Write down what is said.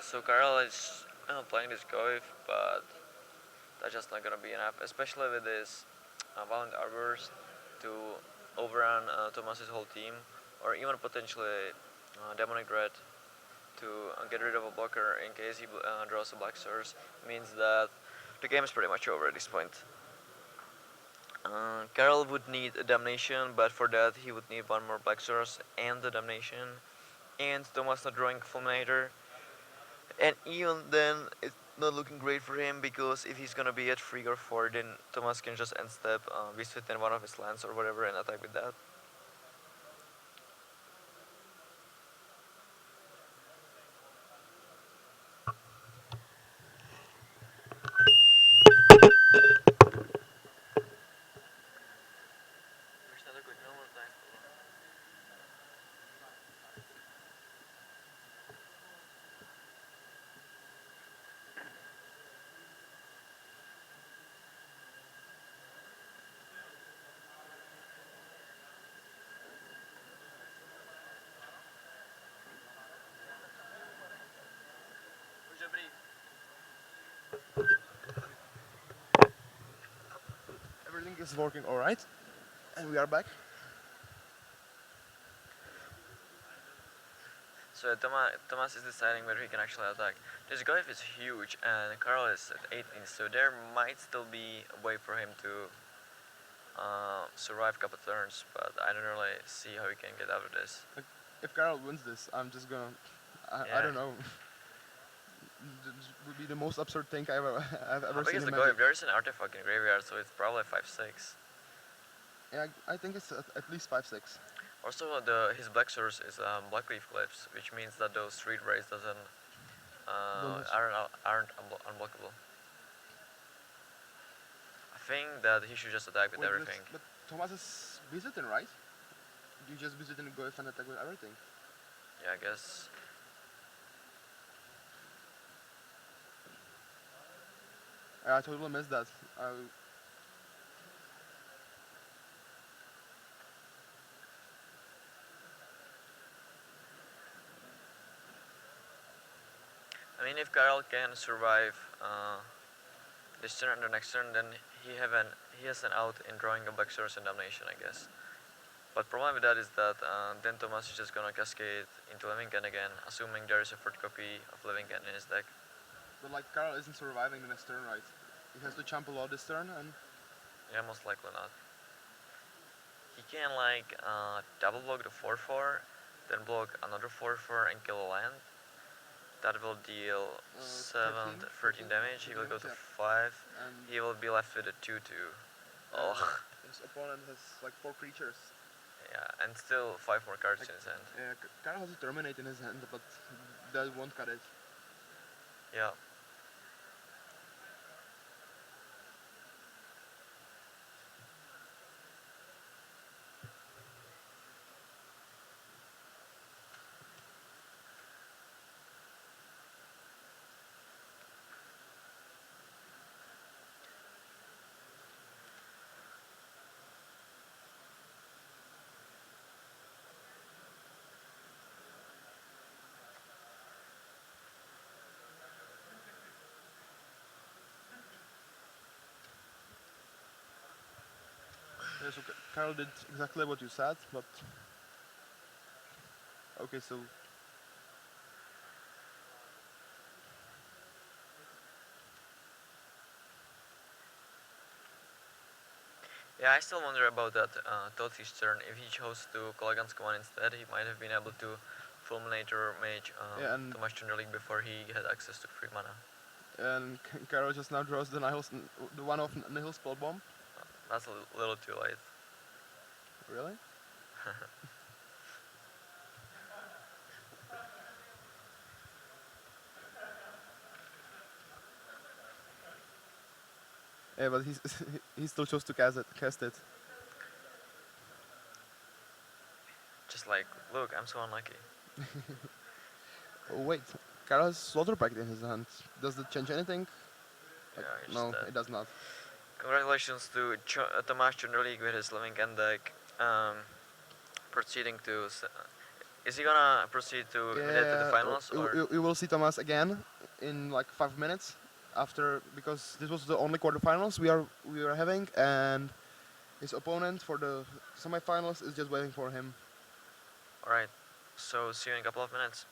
So Karel is playing this Goif, but that's just not gonna be enough, especially with this Violent Arbors to overrun Thomas's whole team, or even potentially Demonic Red to get rid of a blocker in case he draws a Black Source, means that the game is pretty much over at this point. Carol would need a Damnation, but for that he would need one more Black Source and the Damnation, and Thomas not drawing Fulminator. And even then, it's not looking great for him because if he's gonna be at 3 or 4, then Thomas can just end step, Beast Within one of his lands or whatever and attack with that. Everything is working all right, and we are back. So Thomas is deciding whether he can actually attack. This Goif is huge and Carl is at 18, so there might still be a way for him to survive a couple turns, but I don't really see how he can get out of this. Like, if Carol wins this, I'm just gonna. I Yeah. don't know. This would be the most absurd thing I've How ever big seen is in the Magic. Goif? There is an artifact in graveyard, so it's probably 5/6. Yeah, I think it's at least 5/6. Also, his black source is Blackleaf Cliffs, which means that those street rays doesn't Don't- aren't unblockable. I think that he should just attack with Wait, everything. but Thomas is visiting, right? You just visit and go and attack with everything. Yeah, I guess. I totally missed that. I mean, if Karel can survive this turn and the next turn, then he has an out in drawing a black source and damnation, I guess. But problem with that is that then Thomas is just gonna cascade into Living End again, assuming there is a third copy of Living End in his deck. But like Carl isn't surviving the next turn, right? He has to jump a lot this turn, and Yeah, most likely not. He can like double block the 4/4, then block another 4/4 and kill a land. That will deal 7, 13 damage. He will go to 5. and He will be left with a 2/2. Oh, his opponent has like 4 creatures. yeah, and still 5 more cards in his hand. Yeah, Carl has a Terminate in his hand, but that won't cut it. Yeah. Yeah, so Carl did exactly what you said, but okay, so Yeah, I still wonder about that Totsi's turn. If he chose to Kolagansky one instead, he might have been able to Fulminator Mage Yeah, and- too much Thunder League before he had access to free mana. and Carol just now draws the the one of Nihil Spell Bomb. That's a little too late. Really? Yeah, but he still chose to cast it. Just like, look, I'm so unlucky. Oh wait, Carol has Slaughter Pact in his hand. Does that change anything? Yeah, it's No, just that. it does not. Congratulations to Tomas Thunder League with his Living End deck. Proceeding to Is he gonna proceed to immediately to the Yeah, finals or? we will see Thomas again in like 5 minutes after, because this was the only quarterfinals we are having, and his opponent for the semifinals is just waiting for him. All right. So see you in a couple of minutes.